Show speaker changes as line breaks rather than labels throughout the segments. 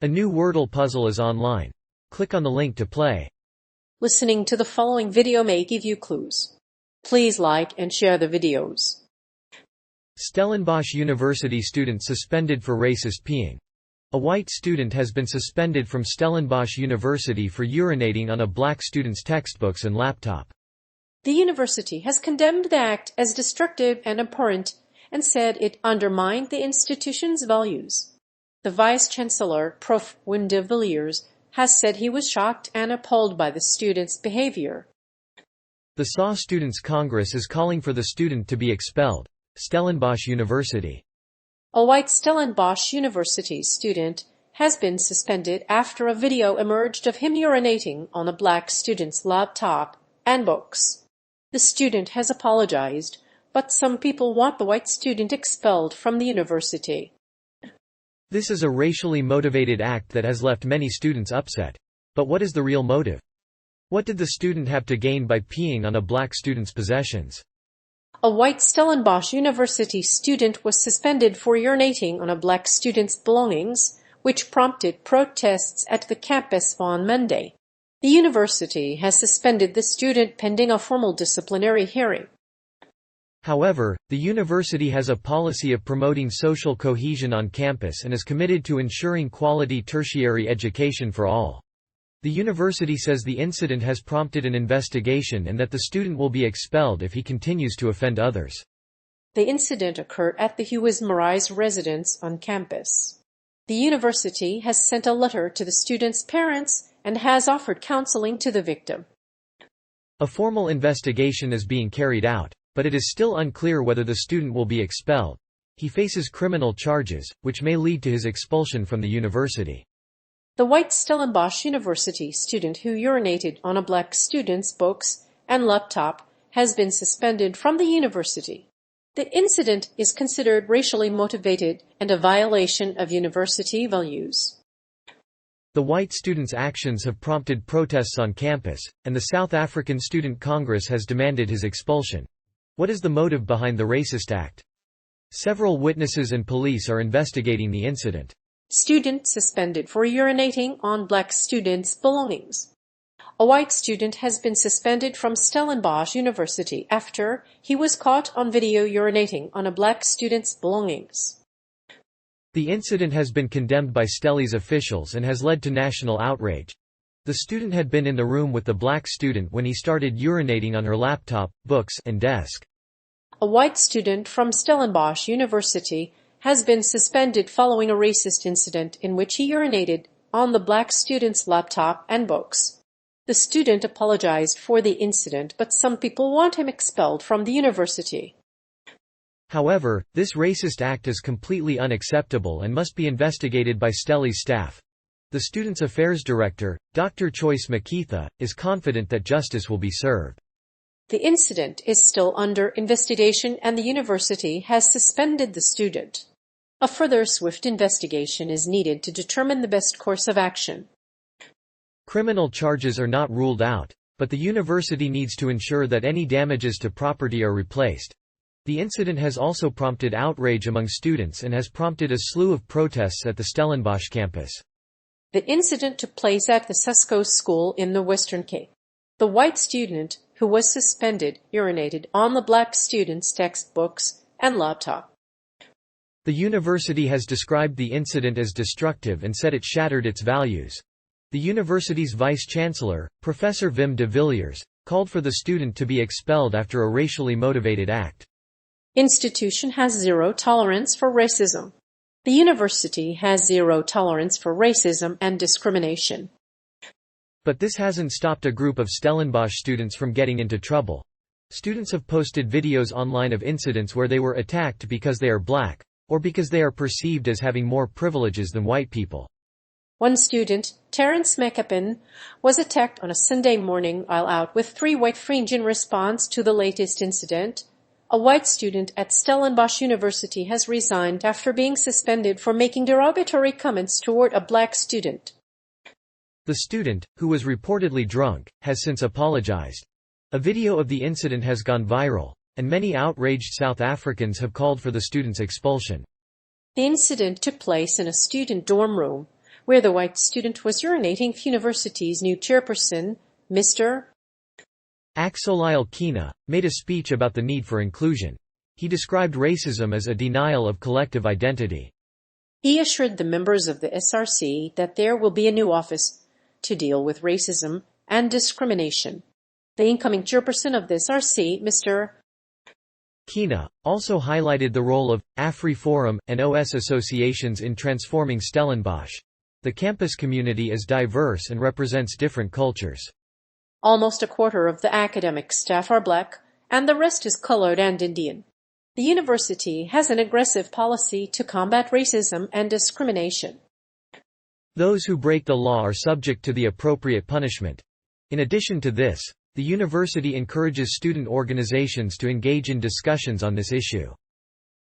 A new Wordle puzzle is online. Click on the link to play.
Listening to the following video may give you clues. Please like and share the videos.
Stellenbosch University student suspended for racist peeing. A white student has been suspended from Stellenbosch University for urinating on a black student's textbooks and laptop.
The university has condemned the act as destructive and abhorrent and said it undermined the institution's values. The Vice-Chancellor, Prof. Wim de Villiers, has said he was shocked and appalled by the student's behavior.
The SAW Students' Congress is calling for the student to be expelled. Stellenbosch University.
A white Stellenbosch University student has been suspended after a video emerged of him urinating on a black student's laptop and books. The student has apologized, but some people want the white student expelled from the university.
This is a racially motivated act that has left many students upset. But what is the real motive? What did the student have to gain by peeing on a black student's possessions?
A white Stellenbosch University student was suspended for urinating on a black student's belongings, which prompted protests at the campus on Monday. The university has suspended the student pending a formal disciplinary hearing.
However, the university has a policy of promoting social cohesion on campus and is committed to ensuring quality tertiary education for all. The university says the incident has prompted an investigation and that the student will be expelled if he continues to offend others.
The incident occurred at the Huis Marais residence on campus. The university has sent a letter to the student's parents and has offered counseling to the victim.
A formal investigation is being carried out, but it is still unclear whether the student will be expelled. He faces criminal charges, which may lead to his expulsion from the university.
The white Stellenbosch University student who urinated on a black student's books and laptop has been suspended from the university. The incident is considered racially motivated and a violation of university values.
The white student's actions have prompted protests on campus, and the South African Student Congress has demanded his expulsion. What is the motive behind the racist act? Several witnesses and police are investigating the incident.
Student suspended for urinating on black students' belongings. A white student has been suspended from Stellenbosch University after he was caught on video urinating on a black student's belongings.
The incident has been condemned by Stelli's officials and has led to national outrage. The student had been in the room with the black student when he started urinating on her laptop, books, and desk.
A white student from Stellenbosch University has been suspended following a racist incident in which he urinated on the black student's laptop and books. The student apologized for the incident, but some people want him expelled from the university.
However, this racist act is completely unacceptable and must be investigated by Stelli's staff. The Students' Affairs Director, Dr. Choice Makitha, is confident that justice will be served.
The incident is still under investigation and the university has suspended the student. A further swift investigation is needed to determine the best course of action.
Criminal charges are not ruled out, but the university needs to ensure that any damages to property are replaced. The incident has also prompted outrage among students and has prompted a slew of protests at the Stellenbosch campus.
The incident took place at the Susco School in the Western Cape. The white student who was suspended urinated on the black student's textbooks and laptop.
The university has described the incident as destructive and said it shattered its values. The university's vice-chancellor, Professor Wim de Villiers, called for the student to be expelled after a racially motivated act.
Institution has zero tolerance for racism. The university has zero tolerance for racism and discrimination.
But this hasn't stopped a group of Stellenbosch students from getting into trouble. Students have posted videos online of incidents where they were attacked because they are black, or because they are perceived as having more privileges than white people.
One student, Terence McApin, was attacked on a Sunday morning while out with 3 white fringe in response to the latest incident. A white student at Stellenbosch University has resigned after being suspended for making derogatory comments toward a black student.
The student, who was reportedly drunk, has since apologized. A video of the incident has gone viral, and many outraged South Africans have called for the student's expulsion.
The incident took place in a student dorm room, where the white student was urinating. University's new chairperson, Mr.
Axolile Kina, made a speech about the need for inclusion. He described racism as a denial of collective identity.
He assured the members of the SRC that there will be a new office to deal with racism and discrimination. The incoming chairperson of the SRC, Mr.
Kina, also highlighted the role of AfriForum and OS associations in transforming Stellenbosch. The campus community is diverse and represents different cultures.
Almost a quarter of the academic staff are black, and the rest is colored and Indian. The university has an aggressive policy to combat racism and discrimination.
Those who break the law are subject to the appropriate punishment. In addition to this, the university encourages student organizations to engage in discussions on this issue.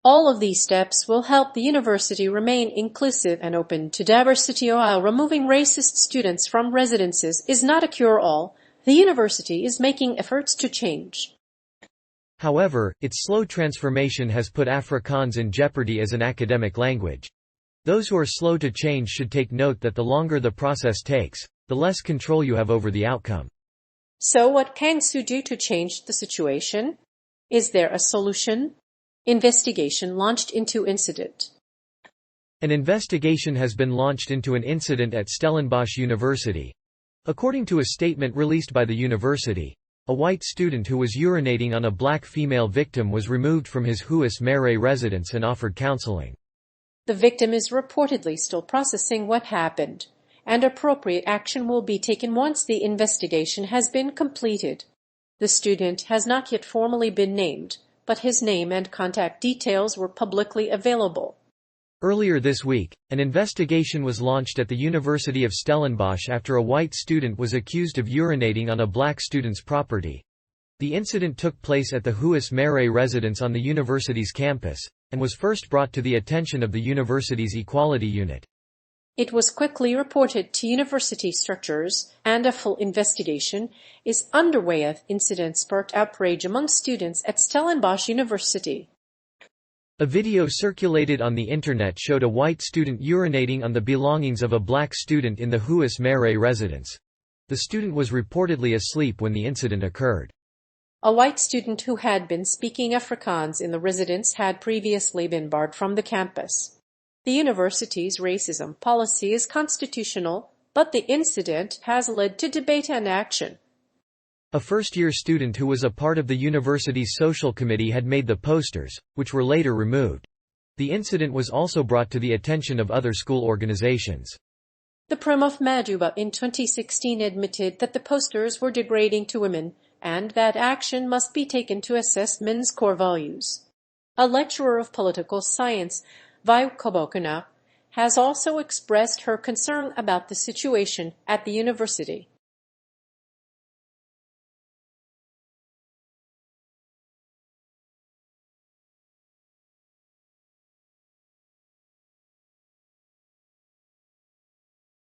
All of these steps will help the university remain inclusive and open to diversity. While removing racist students from residences is not a cure-all, the university is making efforts to change.
However, its slow transformation has put Afrikaans in jeopardy as an academic language. Those who are slow to change should take note that the longer the process takes, the less control you have over the outcome.
So what can SU do to change the situation? Is there a solution? Investigation launched into incident.
An investigation has been launched into an incident at Stellenbosch University. According to a statement released by the university, a white student who was urinating on a black female victim was removed from his Huis Mere residence and offered counseling.
The victim is reportedly still processing what happened, and appropriate action will be taken once the investigation has been completed. The student has not yet formally been named, but his name and contact details were publicly available.
Earlier this week, an investigation was launched at the University of Stellenbosch after a white student was accused of urinating on a black student's property. The incident took place at the Huis Mere residence on the university's campus, and was first brought to the attention of the university's Equality Unit.
It was quickly reported to university structures, and a full investigation is underway. The incident sparked outrage among students at Stellenbosch University.
A video circulated on the internet showed a white student urinating on the belongings of a black student in the Huis Mere residence. The student was reportedly asleep when the incident occurred.
A white student who had been speaking Afrikaans in the residence had previously been barred from the campus. The university's racism policy is constitutional, but the incident has led to debate and action.
A first-year student who was a part of the university's social committee had made the posters, which were later removed. The incident was also brought to the attention of other school organizations.
The Prof. Maduba in 2016 admitted that the posters were degrading to women, and that action must be taken to assess men's core values. A lecturer of political science, Vai Kobokuna, has also expressed her concern about the situation at the university.